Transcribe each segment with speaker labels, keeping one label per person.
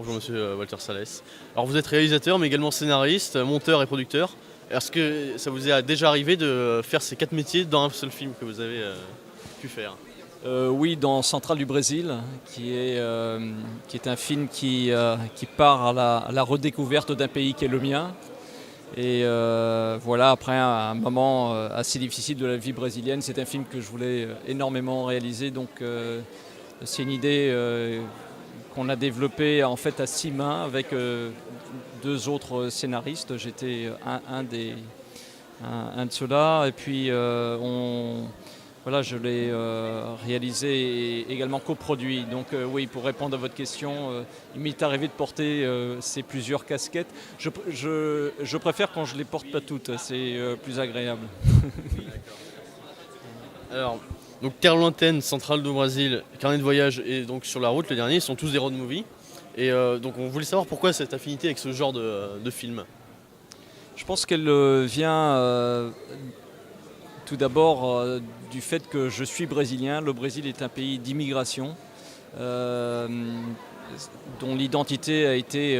Speaker 1: Bonjour monsieur Walter Salès. Alors vous êtes réalisateur mais également scénariste, monteur et producteur. Est-ce que ça vous est déjà arrivé de faire ces 4 métiers dans un seul film que vous avez pu faire?
Speaker 2: Oui, dans Central du Brésil, qui est un film qui part à la redécouverte d'un pays qui est le mien. Et voilà, après un moment assez difficile de la vie brésilienne, c'est un film que je voulais énormément réaliser. Donc c'est une idée qu'on a développée en fait à 6 mains avec 2 autres scénaristes. J'étais un de ceux-là. Et puis voilà, je l'ai réalisé et également coproduit. Donc oui, pour répondre à votre question, il m'est arrivé de porter ces plusieurs casquettes. Je préfère quand je ne les porte pas toutes, c'est plus agréable.
Speaker 1: Alors, donc Terre lointaine, Central du Brésil, Carnet de voyage et donc Sur la route, le dernier, sont tous des road movies. Et donc on voulait savoir pourquoi cette affinité avec ce genre de film.
Speaker 2: Je pense qu'elle vient tout d'abord du fait que je suis brésilien. Le Brésil est un pays d'immigration dont l'identité a été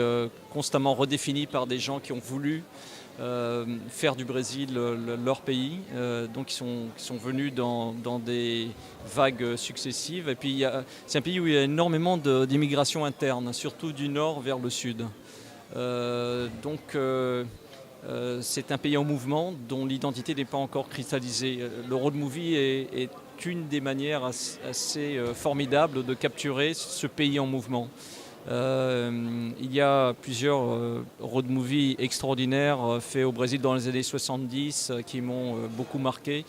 Speaker 2: constamment redéfinie par des gens qui ont voulu faire du Brésil leur pays. Donc ils sont venus dans des vagues successives. Et puis c'est un pays où il y a énormément d'immigration interne, surtout du nord vers le sud. C'est un pays en mouvement dont l'identité n'est pas encore cristallisée. Le road movie est une des manières assez formidables de capturer ce pays en mouvement. Il y a plusieurs road movies extraordinaires faits au Brésil dans les années 70 qui m'ont beaucoup marqué,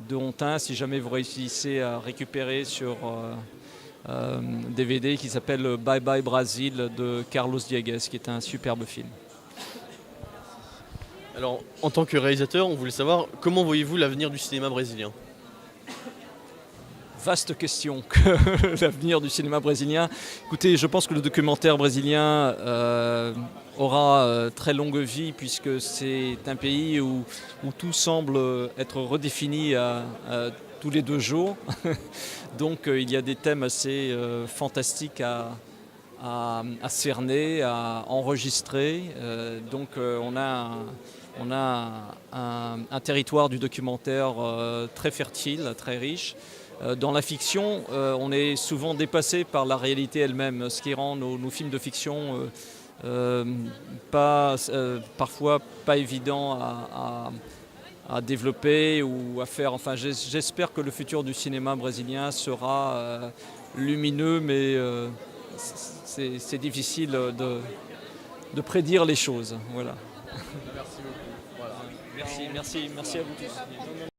Speaker 2: dont un, si jamais vous réussissez à récupérer sur DVD, qui s'appelle Bye Bye Brasil de Carlos Diegues, qui est un superbe film.
Speaker 1: Alors, en tant que réalisateur, on voulait savoir comment voyez-vous l'avenir du cinéma brésilien?
Speaker 2: Vaste question, que l'avenir du cinéma brésilien. Écoutez, je pense que le documentaire brésilien aura très longue vie, puisque c'est un pays où tout semble être redéfini à tous les 2 jours. Donc il y a des thèmes assez fantastiques à cerner, à enregistrer. Donc on a un territoire du documentaire très fertile, très riche. Dans la fiction, on est souvent dépassé par la réalité elle-même, ce qui rend nos films de fiction parfois pas évidents à développer ou à faire. Enfin, j'espère que le futur du cinéma brésilien sera lumineux, mais c'est difficile de prédire les choses. Voilà.
Speaker 1: Merci beaucoup. Voilà.
Speaker 2: Merci à vous tous.